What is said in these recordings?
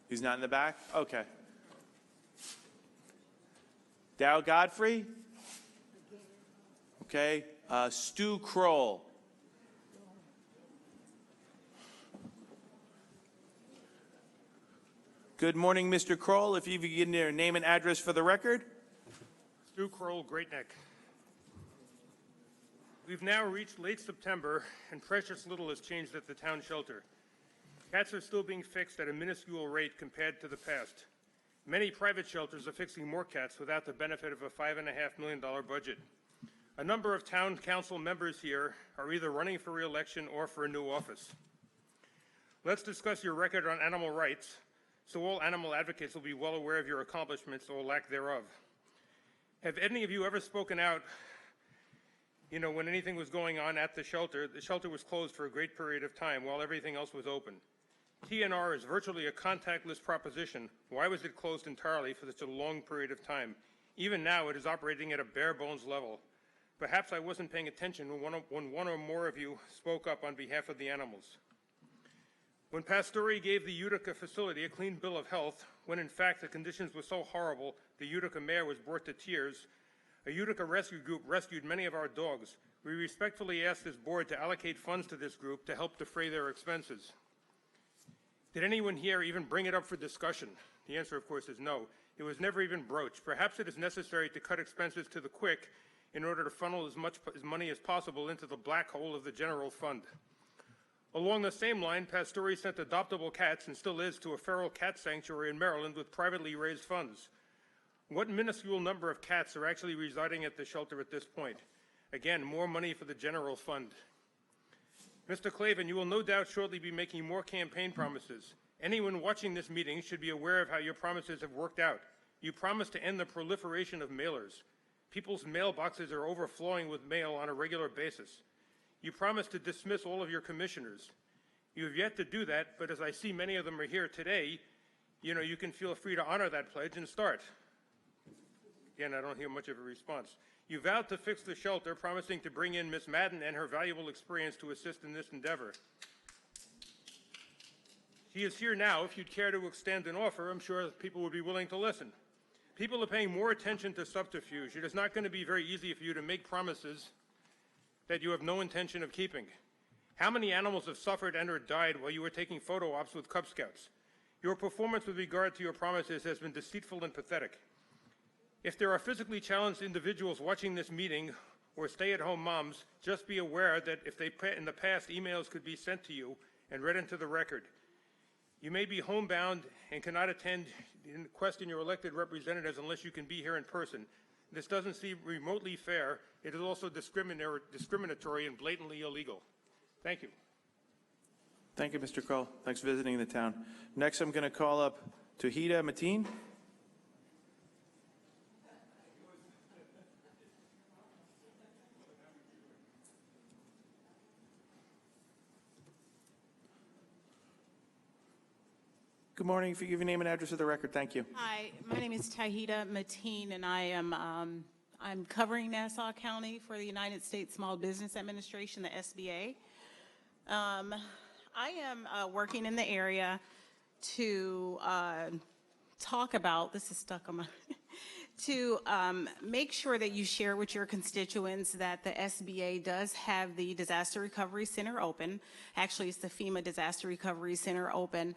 He's not in the back? Okay. Dow Godfrey? Okay. Stu Kroll? Good morning, Mr. Kroll. If you could give your name and address for the record. Stu Kroll, Great Neck. We've now reached late September, and precious little has changed at the town shelter. Cats are still being fixed at a minuscule rate compared to the past. Many private shelters are fixing more cats without the benefit of a $5.5 million budget. A number of town council members here are either running for re-election or for a new office. Let's discuss your record on animal rights, so all animal advocates will be well aware of your accomplishments or lack thereof. Have any of you ever spoken out, when anything was going on at the shelter? The shelter was closed for a great period of time while everything else was open. TNR is virtually a contactless proposition. Why was it closed entirely for such a long period of time? Even now, it is operating at a bare bones level. Perhaps I wasn't paying attention when one or more of you spoke up on behalf of the animals. When Pastore gave the Utica facility a clean bill of health, when in fact the conditions were so horrible the Utica mayor was brought to tears, a Utica rescue group rescued many of our dogs. We respectfully ask this board to allocate funds to this group to help defray their expenses. Did anyone here even bring it up for discussion? The answer, of course, is no. It was never even broached. Perhaps it is necessary to cut expenses to the quick in order to funnel as much money as possible into the black hole of the general fund. Along the same line, Pastore sent adoptable cats, and still is, to a feral cat sanctuary in Maryland with privately raised funds. What minuscule number of cats are actually residing at the shelter at this point? Again, more money for the general fund. Mr. Clavin, you will no doubt shortly be making more campaign promises. Anyone watching this meeting should be aware of how your promises have worked out. You promised to end the proliferation of mailers. People's mailboxes are overflowing with mail on a regular basis. You promised to dismiss all of your commissioners. You have yet to do that, but as I see many of them are here today, you can feel free to honor that pledge and start. Again, I don't hear much of a response. You vowed to fix the shelter, promising to bring in Miss Madden and her valuable experience to assist in this endeavor. She is here now. If you'd care to extend an offer, I'm sure people would be willing to listen. People are paying more attention to subterfuge. It is not going to be very easy for you to make promises that you have no intention of keeping. How many animals have suffered and or died while you were taking photo ops with Cub Scouts? Your performance with regard to your promises has been deceitful and pathetic. If there are physically challenged individuals watching this meeting or stay-at-home moms, just be aware that if in the past emails could be sent to you and read into the record. You may be homebound and cannot attend and question your elected representatives unless you can be here in person. This doesn't seem remotely fair. It is also discriminatory and blatantly illegal. Thank you. Thank you, Mr. Kroll. Thanks for visiting the town. Next, I'm going to call up Tahita Mateen. Good morning. If you give your name and address of the record, thank you. Hi, my name is Tahita Mateen, and I am I'm covering Nassau County for the United States Small Business Administration, the SBA. I am working in the area to talk about, this is stuck on my, to make sure that you share with your constituents that the SBA does have the Disaster Recovery Center open. Actually, it's the FEMA Disaster Recovery Center open.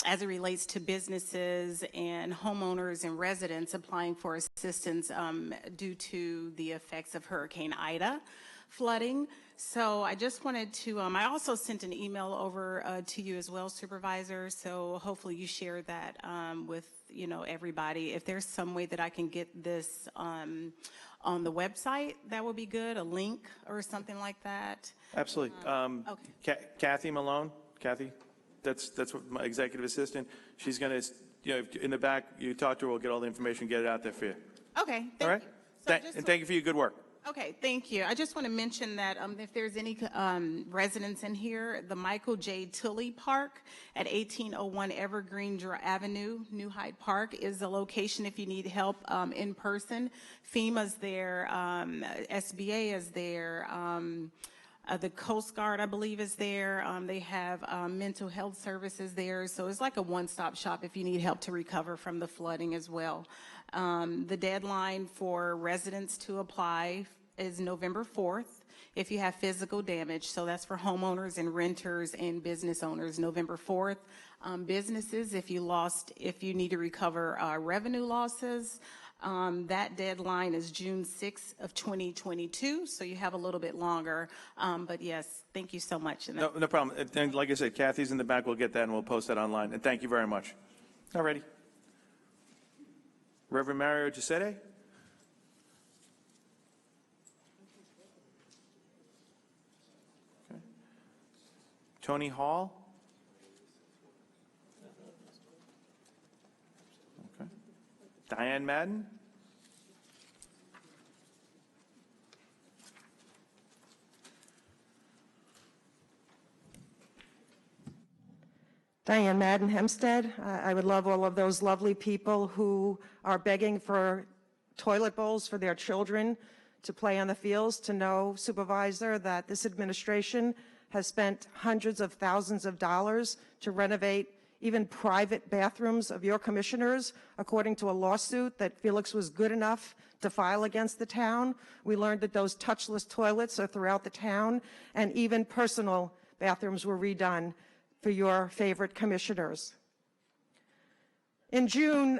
As it relates to businesses and homeowners and residents applying for assistance due to the effects of Hurricane Ida flooding. So I just wanted to, I also sent an email over to you as well, Supervisor, so hopefully you share that with everybody. If there's some way that I can get this on the website, that would be good, a link or something like that. Absolutely. Okay. Kathy Malone, Kathy, that's what my executive assistant, she's going to, in the back, you talk to her, we'll get all the information, get it out there for you. Okay, all right? Thank you. And thank you for your good work. Okay, thank you. I just want to mention that if there's any residents in here, the Michael J. Tilley Park at 1801 Evergreen Avenue, New Hyde Park, is the location if you need help in person. FEMA's there, SBA is there, The Coast Guard, I believe, is there. They have mental health services there. So it's like a one-stop shop if you need help to recover from the flooding as well. The deadline for residents to apply is November 4th if you have physical damage. So that's for homeowners and renters and business owners, November 4th. Businesses, if you need to recover revenue losses, that deadline is June 6th of 2022, so you have a little bit longer. But yes, thank you so much. No problem. And like I said, Kathy's in the back. We'll get that and we'll post that online. And thank you very much. All righty. Reverend Mario Giuseppe? Okay. Tony Hall? Okay. Diane Madden? Diane Madden Hempstead. I would love all of those lovely people who are begging for toilet bowls for their children to play on the fields to know, Supervisor, that this administration has spent hundreds of thousands of dollars to renovate even private bathrooms of your commissioners, according to a lawsuit that Felix was good enough to file against the town. We learned that those touchless toilets are throughout the town, and even personal bathrooms were redone for your favorite commissioners. In June,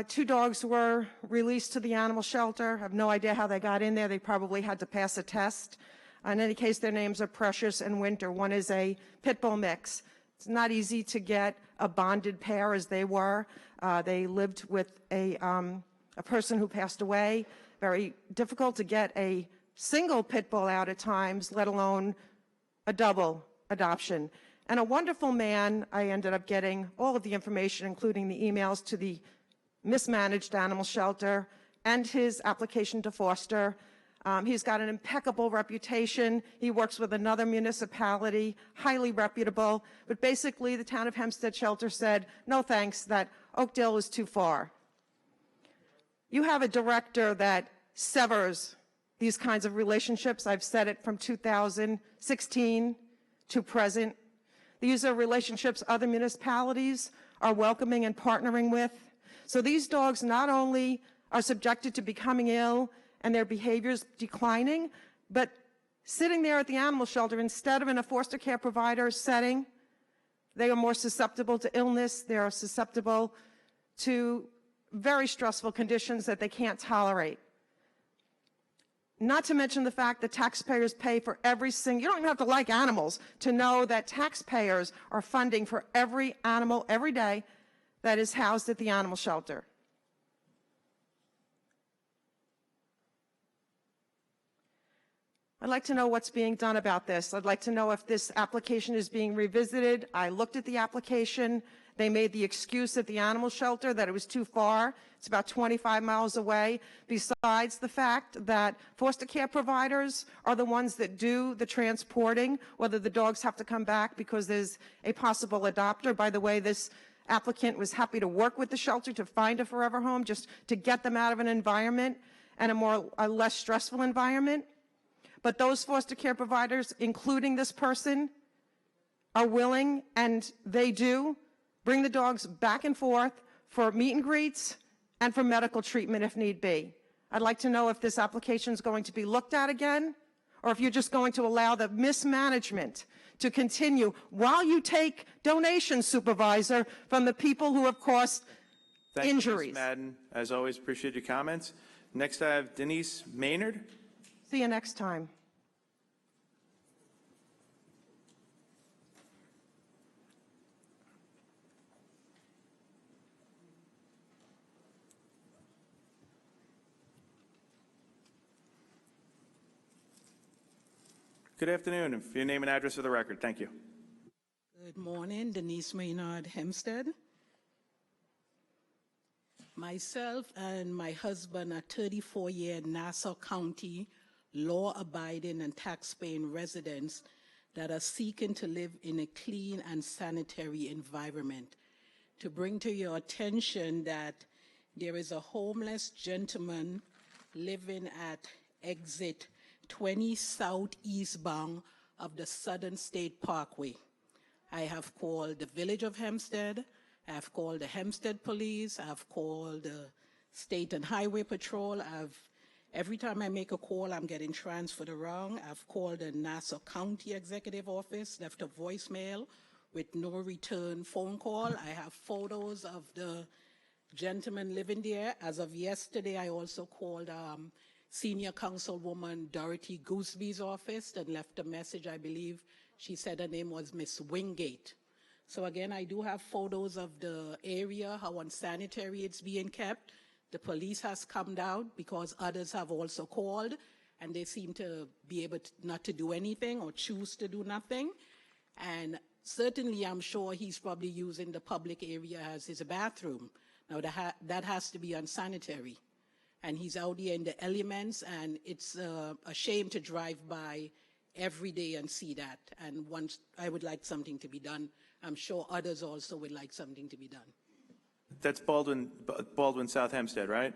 2 dogs were released to the animal shelter. I have no idea how they got in there. They probably had to pass a test. In any case, their names are Precious and Winter. One is a pit bull mix. It's not easy to get a bonded pair as they were. They lived with a person who passed away. Very difficult to get a single pit bull out at times, let alone a double adoption. And a wonderful man, I ended up getting all of the information, including the emails to the mismanaged animal shelter and his application to foster. He's got an impeccable reputation. He works with another municipality, highly reputable. But basically, the town of Hempstead Shelter said, no thanks, that Oakdale is too far. You have a director that severs these kinds of relationships. I've said it from 2016 to present. These are relationships other municipalities are welcoming and partnering with. So these dogs not only are subjected to becoming ill and their behaviors declining, but sitting there at the animal shelter instead of in a foster care provider setting, they are more susceptible to illness. They are susceptible to very stressful conditions that they can't tolerate. Not to mention the fact that taxpayers pay for every single, you don't even have to like animals to know that taxpayers are funding for every animal every day that is housed at the animal shelter. I'd like to know what's being done about this. I'd like to know if this application is being revisited. I looked at the application. They made the excuse at the animal shelter that it was too far. It's about 25 miles away. Besides the fact that foster care providers are the ones that do the transporting, whether the dogs have to come back because there's a possible adopter. By the way, this applicant was happy to work with the shelter to find a forever home, just to get them out of an environment and a less stressful environment. But those foster care providers, including this person, are willing, and they do, bring the dogs back and forth for meet and greets and for medical treatment if need be. I'd like to know if this application is going to be looked at again, or if you're just going to allow the mismanagement to continue while you take donations, Supervisor, from the people who have caused injuries. Ms. Madden. As always, appreciate your comments. Next, I have Denise Maynard. See you next time. Good afternoon. And for your name and address for the record, thank you. Good morning, Denise Maynard Hempstead. Myself and my husband are 34-year Nassau County law-abiding and tax-paying residents that are seeking to live in a clean and sanitary environment. To bring to your attention that there is a homeless gentleman living at exit 20 South Eastbound of the Southern State Parkway. I have called the Village of Hempstead, I have called the Hempstead Police, I have called the State and Highway Patrol. Every time I make a call, I'm getting transferred around. I've called the Nassau County Executive Office, left a voicemail with no return phone call. I have photos of the gentleman living there. As of yesterday, I also called Senior Councilwoman Dorothy Gooseby's office and left a message. I believe she said her name was Miss Wingate. So again, I do have photos of the area, how unsanitary it's being kept. The police has come down because others have also called, and they seem to be able to not to do anything or choose to do nothing. And certainly, I'm sure he's probably using the public area as his bathroom. Now, that has to be unsanitary. And he's out here in the elements, and it's a shame to drive by every day and see that. And once I would like something to be done, I'm sure others also would like something to be done. That's Baldwin South Hempstead, right?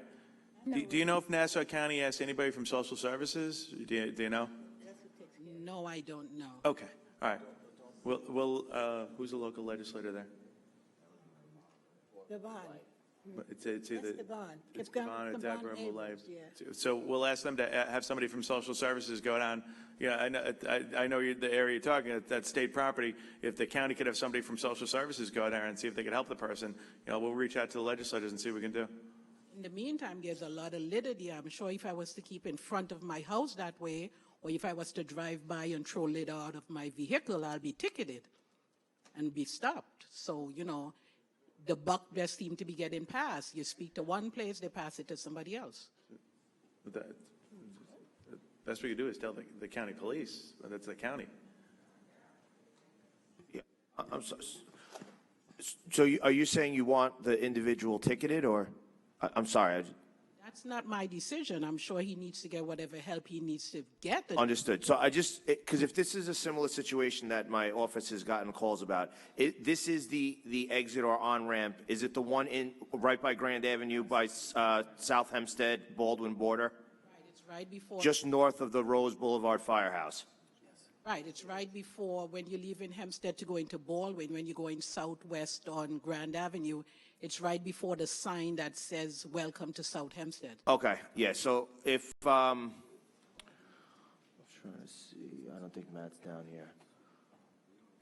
Do you know if Nassau County asked anybody from social services? Do you know? No, I don't know. Okay, all right. Who's the local legislator there? Devon. It's either Devon. it's Devon or Devon Deborah Abrams, Mulay. yeah. So we'll ask them to have somebody from social services go down. Yeah, I know the area you're talking about, that state property. If the county could have somebody from social services go there and see if they could help the person, we'll reach out to the legislators and see what we can do. In the meantime, there's a lot of litter there. I'm sure if I was to keep in front of my house that way, or if I was to drive by and throw litter out of my vehicle, I'll be ticketed and be stopped. So, the buck just seems to be getting passed. You speak to one place, they pass it to somebody else. The best we could do is tell the county police. That's the county. Yeah, I'm sorry. So are you saying you want the individual ticketed, or I'm sorry? That's not my decision. I'm sure he needs to get whatever help he needs to get. Understood. So because if this is a similar situation that my office has gotten calls about, this is the exit or on-ramp. Is it the one right by Grand Avenue by South Hempstead, Baldwin border? Right, it's right before. Just north of the Rose Boulevard Firehouse. Right, it's right before when you leave in Hempstead to go into Baldwin, when you're going southwest on Grand Avenue, it's right before the sign that says, "Welcome to South Hempstead." Okay, yeah, so if, I'm trying to see, I don't think Matt's down here.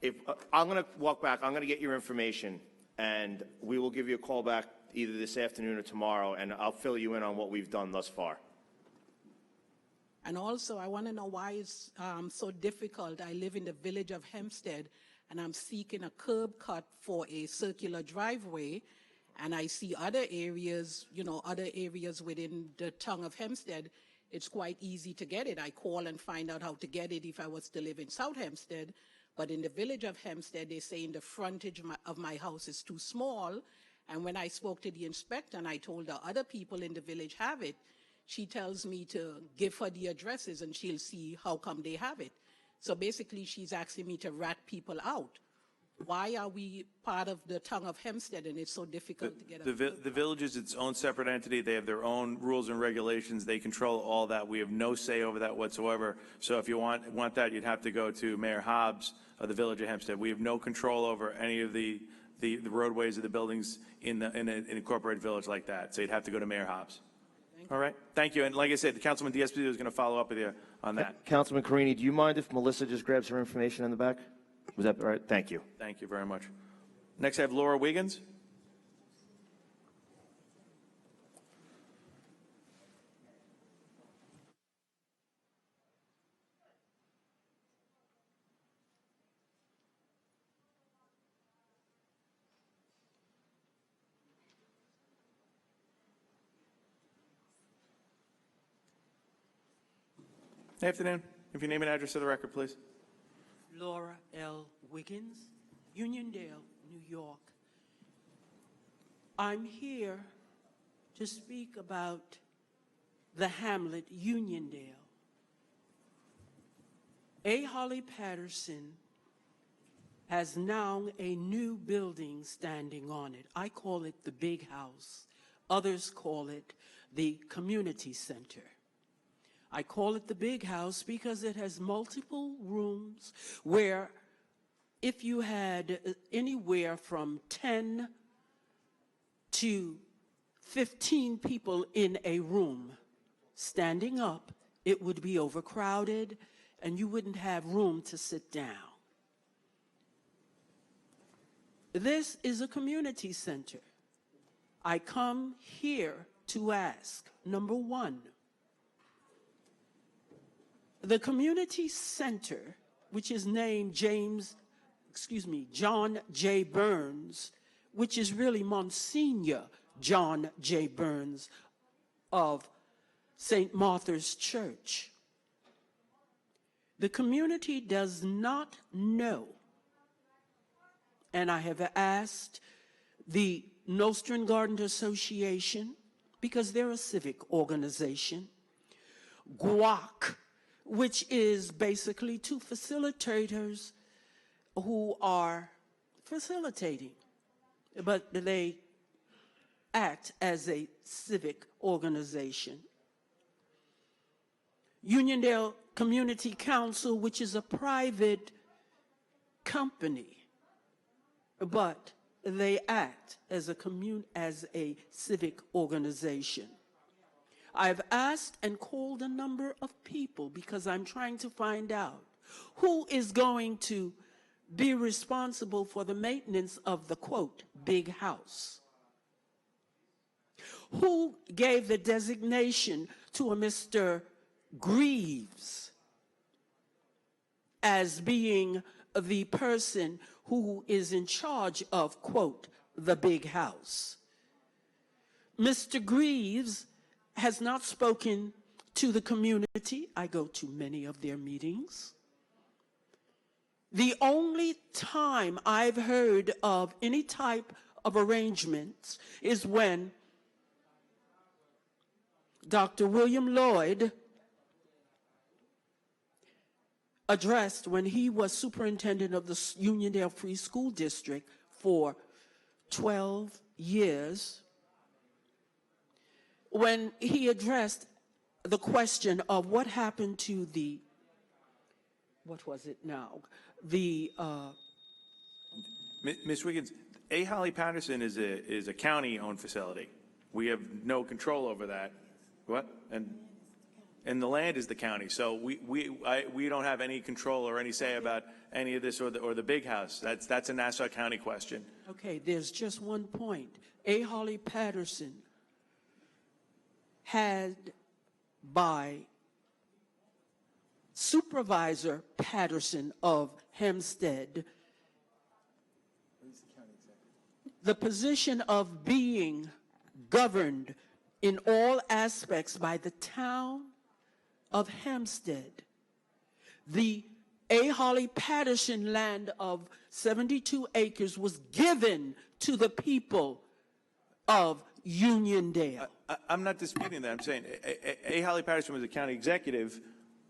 If, I'm going to walk back, I'm going to get your information, and we will give you a call back either this afternoon or tomorrow, and I'll fill you in on what we've done thus far. And also, I want to know why it's so difficult. I live in the village of Hempstead, and I'm seeking a curb cut for a circular driveway, and I see other areas, other areas within the town of Hempstead, it's quite easy to get it. I call and find out how to get it if I was to live in South Hempstead, but in the village of Hempstead, they say in the frontage of my house is too small, and when I spoke to the inspector and I told the other people in the village have it, she tells me to give her the addresses and she'll see how come they have it. So basically, she's asking me to rat people out. Why are we part of the town of Hempstead and it's so difficult to get The village is its own separate entity. They have their own rules and regulations. They control all that. We have no say over that whatsoever. So if you want that, you'd have to go to Mayor Hobbs of the village of Hempstead. We have no control over any of the roadways or the buildings in an incorporated village like that. So you'd have to go to Mayor Hobbs. All right. Thank you. And like I said, the Councilman D'Esposito is going to follow up with you on that. Councilman Carini, do you mind if Melissa just grabs her information in the back? Was that all right? Thank you. Thank you very much. Next, I have Laura Wiggins. Good afternoon. If you name and address of the record, please. Laura L. Wiggins, Uniondale, New York. I'm here to speak about the hamlet Uniondale. A. Holly Patterson has now a new building standing on it. I call it the Big House. Others call it the Community Center. I call it the big house because it has multiple rooms where if you had anywhere from 10 to 15 people in a room standing up, it would be overcrowded and you wouldn't have room to sit down. This is a community center. I come here to ask, number one, the community center, which is named John J. Burns, which is really Monsignor John J. Burns of St. Martha's Church. The community does not know, and I have asked the Nostrand Garden Association, because they're a civic organization, GUAC, which is basically two facilitators who are facilitating, but they act as a civic organization. Uniondale Community Council, which is a private company, but they act as a civic organization. I've asked and called a number of people because I'm trying to find out who is going to be responsible for the maintenance of the, quote, big house. Who gave the designation to a Mr. Greaves as being the person who is in charge of, quote, the big house? Mr. Greaves has not spoken to the community. I go to many of their meetings. The only time I've heard of any type of arrangements is when Dr. William Lloyd addressed, when he was superintendent of the Uniondale Free School District for 12 years, when he addressed the question of what happened to the, what was it now? The Ms. Wiggins, A. Holly Patterson is a county-owned facility. We have no control over that. What? And the land is the county, so we don't have any control or any say about any of this or the big house. That's a Nassau County question. Okay, there's just one point. A. Holly Patterson had by Supervisor Patterson of Hempstead the position of being governed in all aspects by the town of Hempstead. The A. Holly Patterson land of 72 acres was given to the people of Uniondale. I'm not disputing that. I'm saying A. Holly Patterson was a county executive,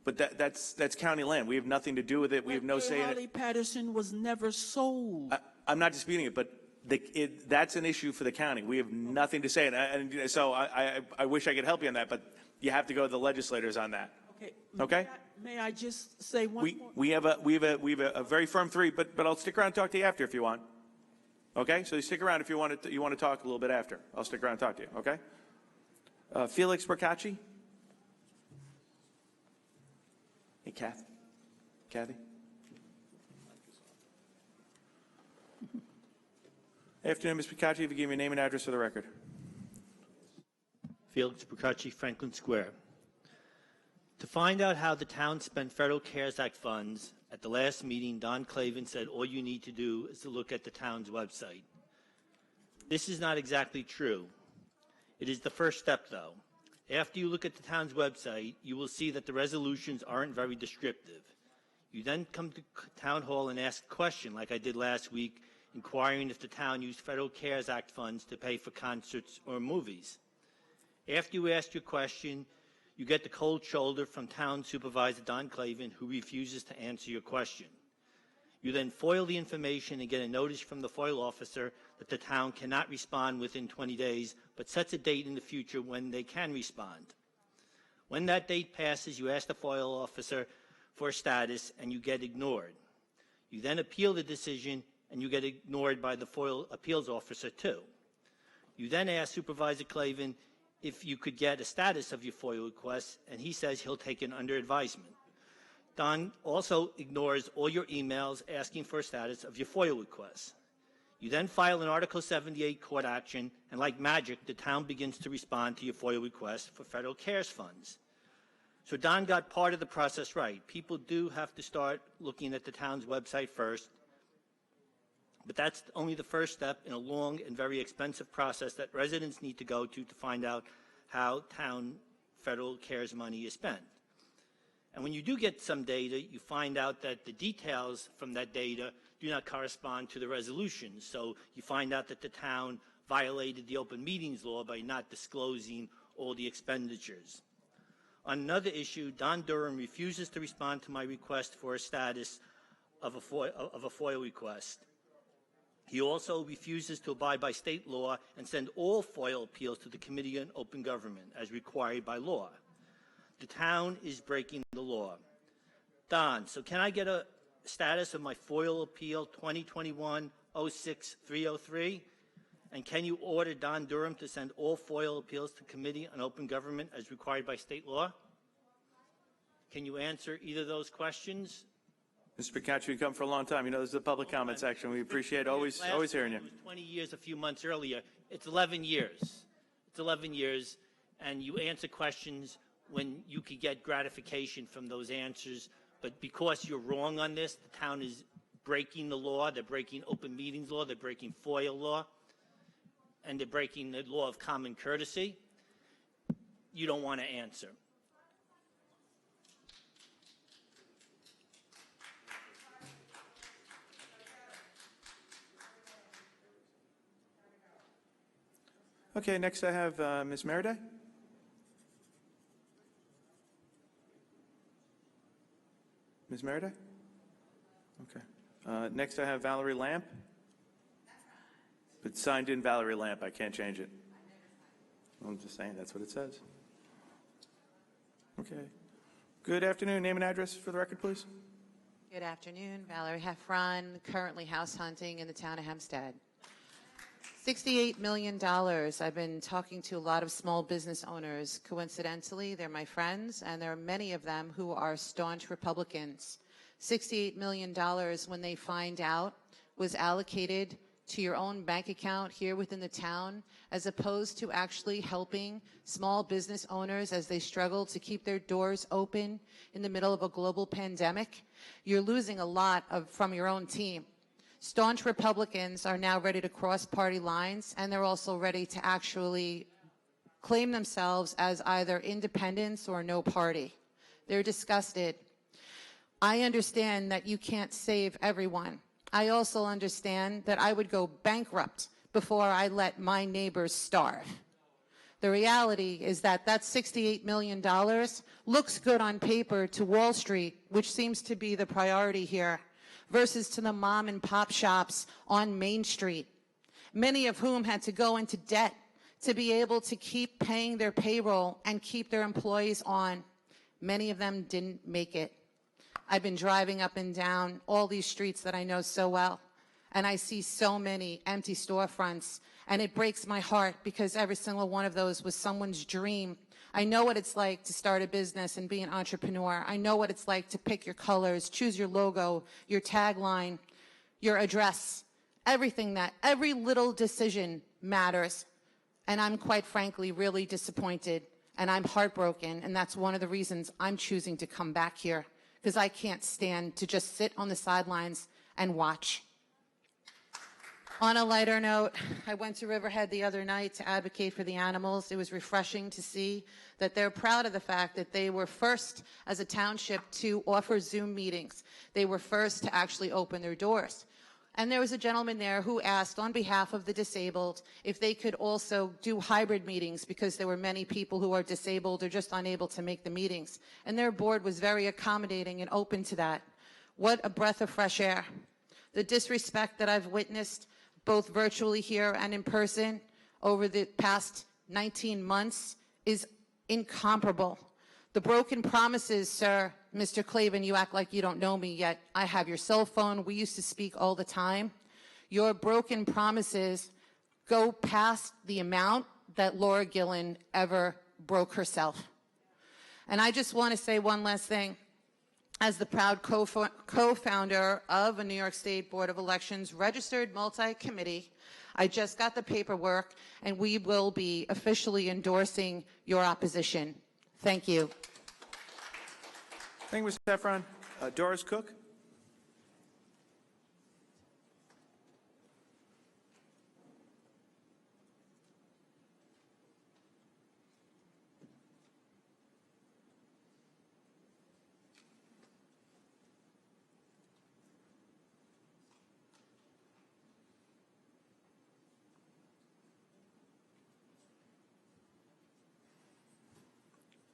but that's county land. We have nothing to do with it. We have no say in it. A. Holly Patterson was never sold. I'm not disputing it, but that's an issue for the county. We have nothing to say, and so I wish I could help you on that, but you have to go to the legislators on that. Okay. Okay. May I just say one more? We have a very firm three, but I'll stick around and talk to you after if you want. Okay, so you stick around if you want to talk a little bit after. I'll stick around and talk to you. Okay. Felix Bercacci. Hey, Kathy. Afternoon, Ms. Bercacci. If you give me your name and address for the record. Felix Bercacci, Franklin Square. To find out how the town spent federal CARES Act funds, at the last meeting, Don Clavin said all you need to do is to look at the town's website. This is not exactly true. It is the first step, though. After you look at the town's website, you will see that the resolutions aren't very descriptive. You then come to Town Hall and ask a question, like I did last week, inquiring if the town used federal CARES Act funds to pay for concerts or movies. After you ask your question, you get the cold shoulder from Town Supervisor Don Clavin, who refuses to answer your question. You then foil the information and get a notice from the FOIL officer that the town cannot respond within 20 days, but sets a date in the future when they can respond. When that date passes, you ask the FOIL officer for a status, and you get ignored. You then appeal the decision, and you get ignored by the FOIL appeals officer too. You then ask Supervisor Clavin if you could get a status of your FOIL request, and he says he'll take it under advisement. Don also ignores all your emails asking for a status of your FOIL request. You then file an Article 78 court action, and like magic, the town begins to respond to your FOIL request for federal CARES funds. So Don got part of the process right. People do have to start looking at the town's website first, but that's only the first step in a long and very expensive process that residents need to go to find out how town federal CARES money is spent. And when you do get some data, you find out that the details from that data do not correspond to the resolution. So you find out that the town violated the open meetings law by not disclosing all the expenditures. On another issue, Don Durham refuses to respond to my request for a status of a FOIL request. He also refuses to abide by state law and send all FOIL appeals to the Committee on Open Government as required by law. The town is breaking the law. Don, so can I get a status of my FOIL appeal 2021-06303? And can you order Don Durham to send all FOIL appeals to Committee on Open Government as required by state law? Can you answer either of those questions? Mr. Picaccio, you've come for a long time. You know, this is a public comment section. We appreciate always hearing you. It was 20 years a few months earlier. It's 11 years. It's 11 years, and you answer questions when you could get gratification from those answers. But because you're wrong on this, the town is breaking the law. They're breaking open meetings law. They're breaking FOIL law. And they're breaking the law of common courtesy. You don't want to answer. Okay, next I have Ms. Meriday. Ms. Meriday? Okay. Next I have Valerie Lamp. It's signed in Valerie Lamp. I can't change it. I'm just saying that's what it says. Okay. Good afternoon. Name and address for the record, please. Good afternoon. Valerie Heffron, currently house hunting in the town of Hempstead. $68 million. I've been talking to a lot of small business owners. Coincidentally, they're my friends, and there are many of them who are staunch Republicans. $68 million, when they find out, was allocated to your own bank account here within the town, as opposed to actually helping small business owners as they struggle to keep their doors open in the middle of a global pandemic. You're losing a lot from your own team. Staunch Republicans are now ready to cross party lines, and they're also ready to actually claim themselves as either independents or no party. They're disgusted. I understand that you can't save everyone. I also understand that I would go bankrupt before I let my neighbors starve. The reality is that that $68 million looks good on paper to Wall Street, which seems to be the priority here, versus to the mom and pop shops on Main Street, many of whom had to go into debt to be able to keep paying their payroll and keep their employees on. Many of them didn't make it. I've been driving up and down all these streets that I know so well, and I see so many empty storefronts, and it breaks my heart because every single one of those was someone's dream. I know what it's like to start a business and be an entrepreneur. I know what it's like to pick your colors, choose your logo, your tagline, your address, every little decision matters. And I'm quite frankly really disappointed, and I'm heartbroken, and that's one of the reasons I'm choosing to come back here, because I can't stand to just sit on the sidelines and watch. On a lighter note, I went to Riverhead the other night to advocate for the animals. It was refreshing to see that they're proud of the fact that they were first as a township to offer Zoom meetings. They were first to actually open their doors. And there was a gentleman there who asked on behalf of the disabled if they could also do hybrid meetings, because there were many people who are disabled or just unable to make the meetings. And their board was very accommodating and open to that. What a breath of fresh air. The disrespect that I've witnessed both virtually here and in person over the past 19 months is incomparable. The broken promises, sir, Mr. Clavin, you act like you don't know me yet. I have your cell phone. We used to speak all the time. Your broken promises go past the amount that Laura Gillen ever broke herself. And I just want to say one last thing. As the proud co-founder of a New York State Board of Elections registered multi-committee, I just got the paperwork, and we will be officially endorsing your opposition. Thank you. Thank you, Ms. Saffron. Doris Cook?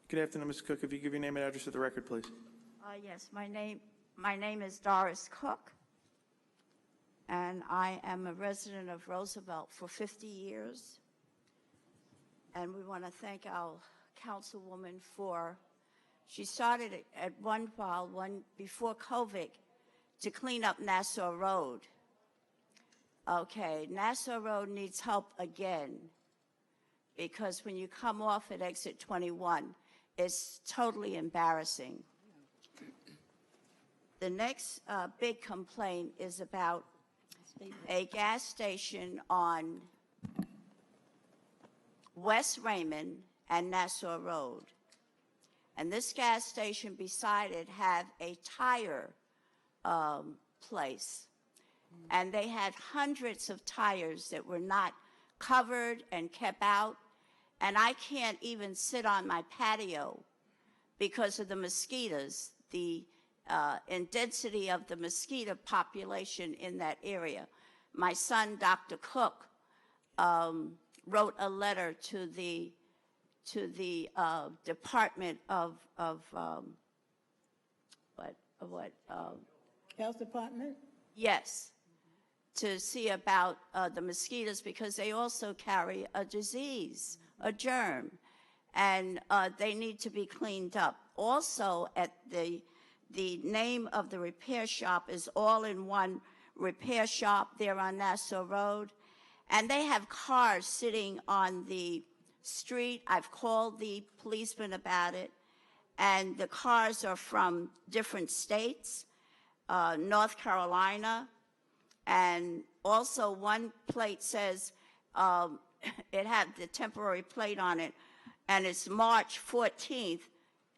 Good afternoon, Ms. Cook. If you give your name and address to the record, please. Yes, my name is Doris Cook, and I am a resident of Roosevelt for 50 years. And we want to thank our councilwoman she started at one before COVID to clean up Nassau Road. Okay, Nassau Road needs help again, because when you come off at exit 21, it's totally embarrassing. The next big complaint is about a gas station on West Raymond and Nassau Road. And this gas station beside it had a tire place. And they had hundreds of tires that were not covered and kept out. And I can't even sit on my patio because of the mosquitoes, the intensity of the mosquito population in that area. My son, Dr. Cook, wrote a letter to the Department of Health Department? Yes, to see about the mosquitoes, because they also carry a disease, a germ, and they need to be cleaned up. Also, at the name of the repair shop is All-in-One Repair Shop there on Nassau Road, and they have cars sitting on the street. I've called the policeman about it, and the cars are from different states, North Carolina, and also one plate says, it had the temporary plate on it, and it's March 14th,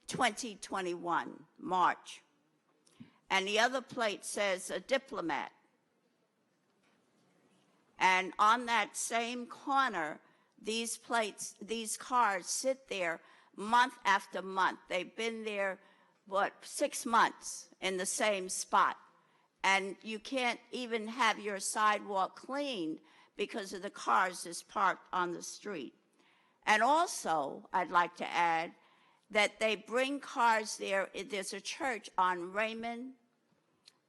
2021, March. And the other plate says a diplomat. And on that same corner, these cars sit there month after month. They've been there, 6 months in the same spot. And you can't even have your sidewalk cleaned because of the cars that's parked on the street. And also, I'd like to add that they bring cars there. There's a church on Raymond,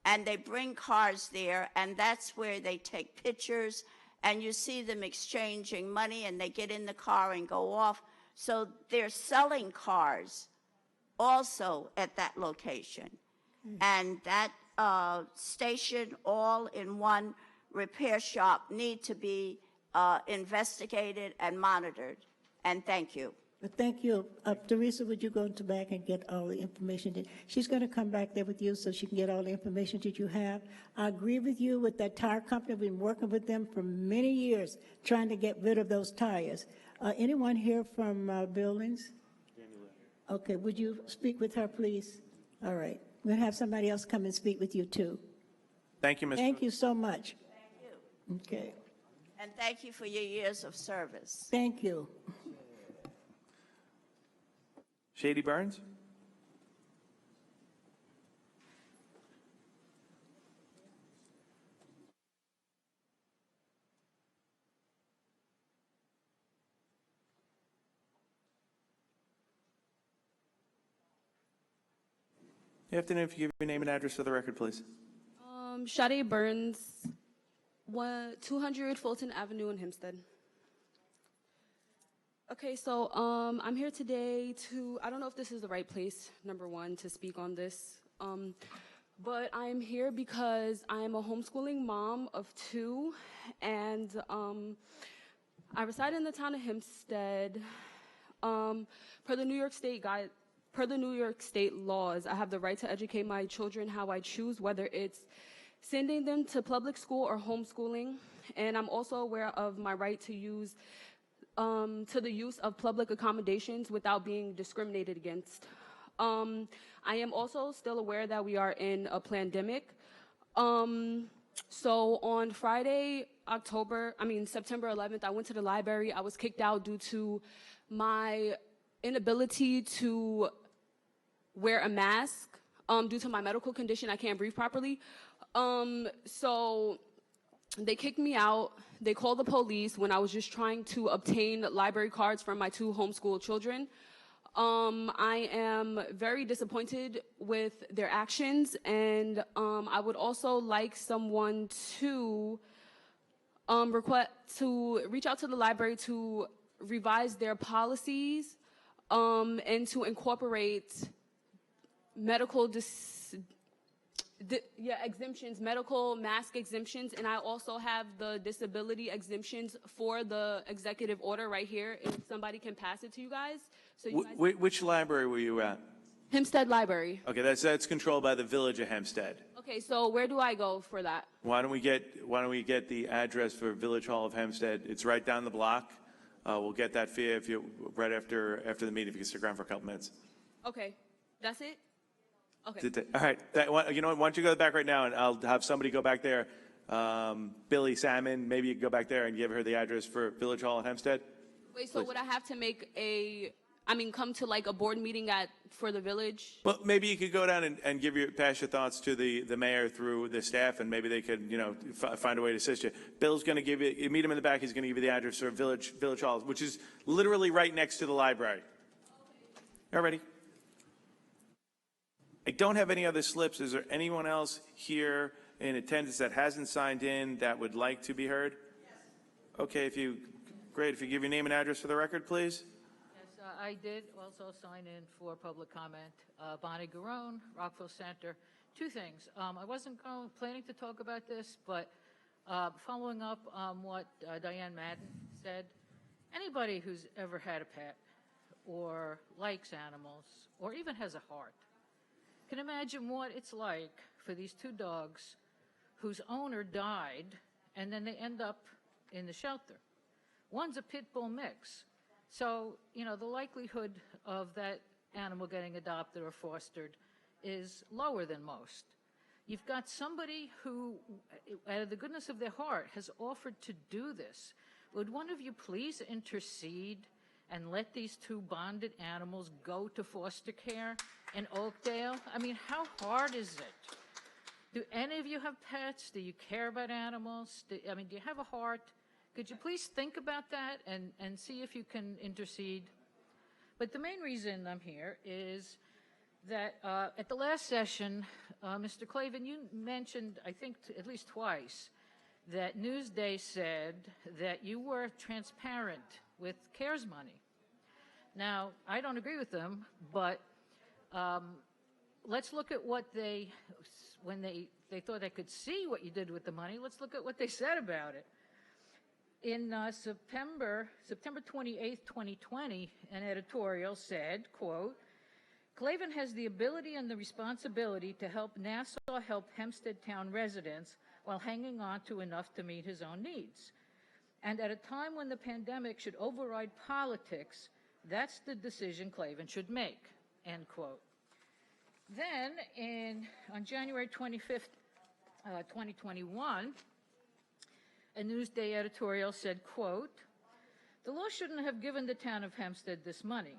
and they bring cars there, and that's where they take pictures, and you see them exchanging money, and they get in the car and go off. So they're selling cars also at that location. And that station, All-in-One Repair Shop, need to be investigated and monitored. And thank you. But thank you. Teresa, would you go to back and get all the information? She's going to come back there with you so she can get all the information that you have. I agree with you with that tire company. We've been working with them for many years trying to get rid of those tires. Anyone here from buildings? Okay, would you speak with her, please? All right. We'll have somebody else come and speak with you, too. Thank you, Ms. Thank you so much. Thank you. Okay. And thank you for your years of service. Thank you. Shady Burns? Good afternoon. If you give your name and address for the record, please. Shade Burns, 200 Fulton Avenue in Hempstead. Okay, so I'm here today to, I don't know if this is the right place, number one, to speak on this, but I'm here because I'm a homeschooling mom of 2, and I reside in the town of Hempstead. Per the New York State laws, I have the right to educate my children how I choose, whether it's sending them to public school or homeschooling, and I'm also aware of my right to the use of public accommodations without being discriminated against. I am also still aware that we are in a pandemic. So on Friday, September 11th, I went to the library. I was kicked out due to my inability to wear a mask due to my medical condition. I can't breathe properly. So they kicked me out. They called the police when I was just trying to obtain library cards for my 2 homeschool children. I am very disappointed with their actions, and I would also like someone to reach out to the library to revise their policies and to incorporate medical exemptions, medical mask exemptions, and I also have the disability exemptions for the executive order right here. If somebody can pass it to you guys. So you guys Which library were you at? Hempstead Library. Okay, that's controlled by the Village of Hempstead. Okay, so where do I go for that? Why don't we get the address for Village Hall of Hempstead? It's right down the block. We'll get that for you if you right after the meeting. If you can stick around for a couple minutes. Okay, that's it. Okay. All right. You know what? Why don't you go back right now, and I'll have somebody go back there. Billy Salmon, maybe you can go back there and give her the address for Village Hall at Hempstead. Wait, so would I have to come to like a board meeting for the village? Well, maybe you could go down and pass your thoughts to the mayor through the staff, and maybe they could, find a way to assist you. Bill's going to give you meet him in the back. He's going to give you the address for Village Hall, which is literally right next to the library. Okay. All righty. I don't have any other slips. Is there anyone else here in attendance that hasn't signed in that would like to be heard? Yes. Okay, if you give your name and address for the record, please. Yes, I did also sign in for public comment. Bonnie Garone, Rockville Center. 2 things. I wasn't planning to talk about this, but following up on what Diane Madden said, anybody who's ever had a pet or likes animals or even has a heart can imagine what it's like for these 2 dogs whose owner died and then they end up in the shelter. One's a pit bull mix. So, the likelihood of that animal getting adopted or fostered is lower than most. You've got somebody who, out of the goodness of their heart, has offered to do this. Would one of you please intercede and let these 2 bonded animals go to foster care in Oakdale? I mean, how hard is it? Do any of you have pets? Do you care about animals? Do you have a heart? Could you please think about that and see if you can intercede? But the main reason I'm here is that at the last session, Mr. Clavin, you mentioned, I think at least twice, that Newsday said that you were transparent with CARES money. Now, I don't agree with them, but let's look at what when they thought they could see what you did with the money, let's look at what they said about it. In September 28th, 2020, an editorial said, quote, Clavin has the ability and the responsibility to help Nassau help Hempstead Town residents while hanging on to enough to meet his own needs. And at a time when the pandemic should override politics, that's the decision Clavin should make, end quote. Then, on January 25th, 2021, a Newsday editorial said, quote, the law shouldn't have given the town of Hempstead this money.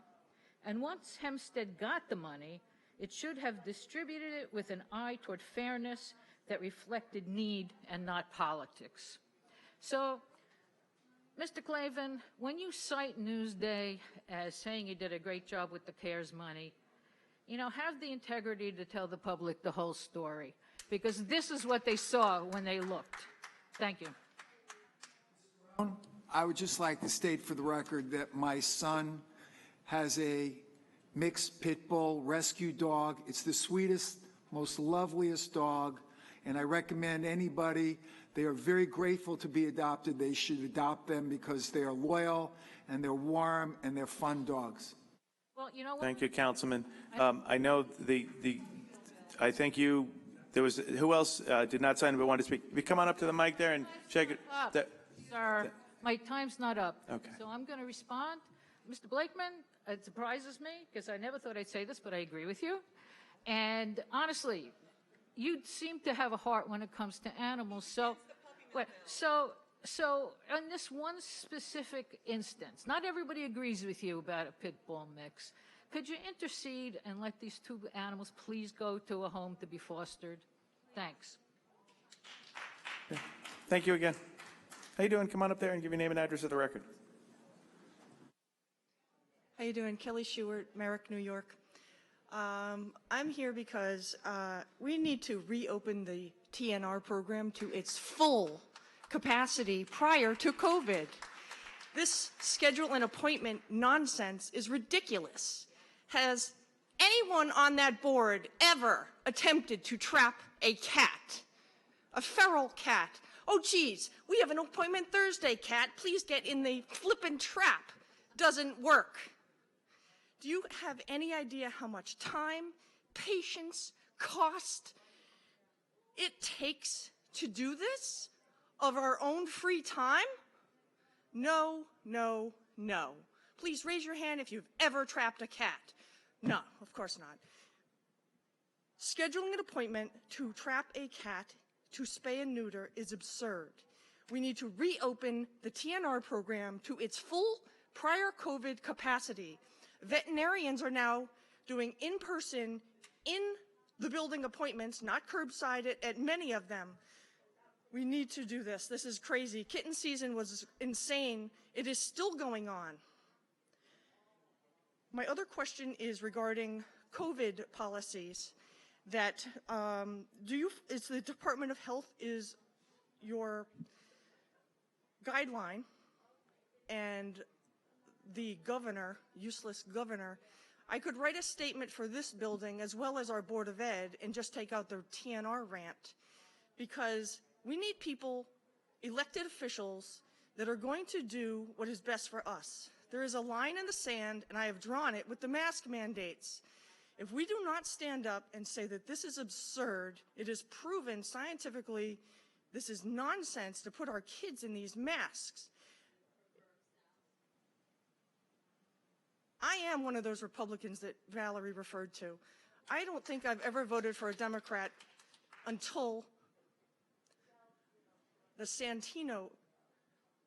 And once Hempstead got the money, it should have distributed it with an eye toward fairness that reflected need and not politics. So, Mr. Clavin, when you cite Newsday as saying you did a great job with the CARES money, have the integrity to tell the public the whole story, because this is what they saw when they looked. Thank you. I would just like to state for the record that my son has a mixed pit bull rescue dog. It's the sweetest, most loveliest dog, and I recommend anybody, they are very grateful to be adopted. They should adopt them because they are loyal and they're warm and they're fun dogs. Well, you know what? Thank you, Councilman. I know I think there was, who else did not sign but wanted to speak? If you come on up to the mic there and shake it. Sir, my time's not up. Okay. So I'm going to respond. Mr. Blakeman, it surprises me because I never thought I'd say this, but I agree with you. And honestly, you seem to have a heart when it comes to animals. So in this one specific instance, not everybody agrees with you about a pit bull mix. Could you intercede and let these two animals please go to a home to be fostered? Thanks. Thank you again. How you doing? Come on up there and give your name and address of the record. How you doing? Kelly Shewart, Merrick, New York. I'm here because we need to reopen the TNR program to its full capacity prior to COVID. This schedule and appointment nonsense is ridiculous. Has anyone on that board ever attempted to trap a cat? A feral cat? Oh, geez, we have an appointment Thursday, cat. Please get in the flippin' trap. Doesn't work. Do you have any idea how much time, patience, cost it takes to do this of our own free time? No, no, no. Please raise your hand if you've ever trapped a cat. No, of course not. Scheduling an appointment to trap a cat to spay and neuter is absurd. We need to reopen the TNR program to its full prior COVID capacity. Veterinarians are now doing in-person, in the building appointments, not curbside at many of them. We need to do this. This is crazy. Kitten season was insane. It is still going on. My other question is regarding COVID policies that is the Department of Health is your guideline, and the governor, useless governor, I could write a statement for this building as well as our Board of Ed and just take out the TNR rant, because we need people, elected officials, that are going to do what is best for us. There is a line in the sand, and I have drawn it with the mask mandates. If we do not stand up and say that this is absurd, it is proven scientifically this is nonsense to put our kids in these masks. I am one of those Republicans that Valerie referred to. I don't think I've ever voted for a Democrat until the Santino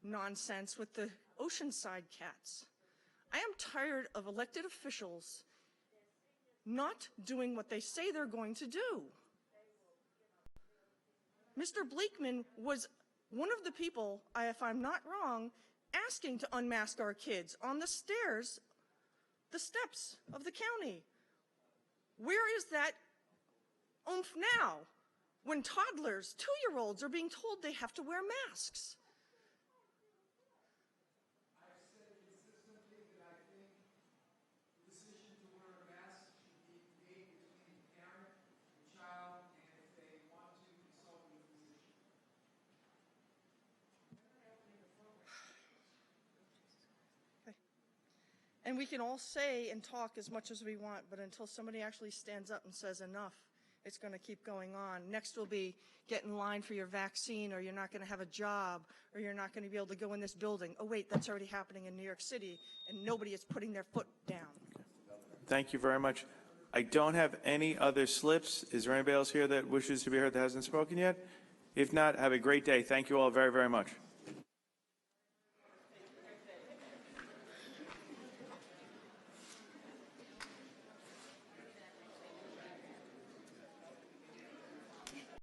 nonsense with the Oceanside cats. I am tired of elected officials not doing what they say they're going to do. Mr. Blakeman was one of the people, if I'm not wrong, asking to unmask our kids on the stairs, the steps of the county. Where is that oomph now when toddlers, 2-year-olds, are being told they have to wear masks? And we can all say and talk as much as we want, but until somebody actually stands up and says enough, it's going to keep going on. Next will be get in line for your vaccine, or you're not going to have a job, or you're not going to be able to go in this building. Oh, wait, that's already happening in New York City, and nobody is putting their foot down. Thank you very much. I don't have any other slips. Is there anybody else here that wishes to be heard that hasn't spoken yet? If not, have a great day. Thank you all very, very much.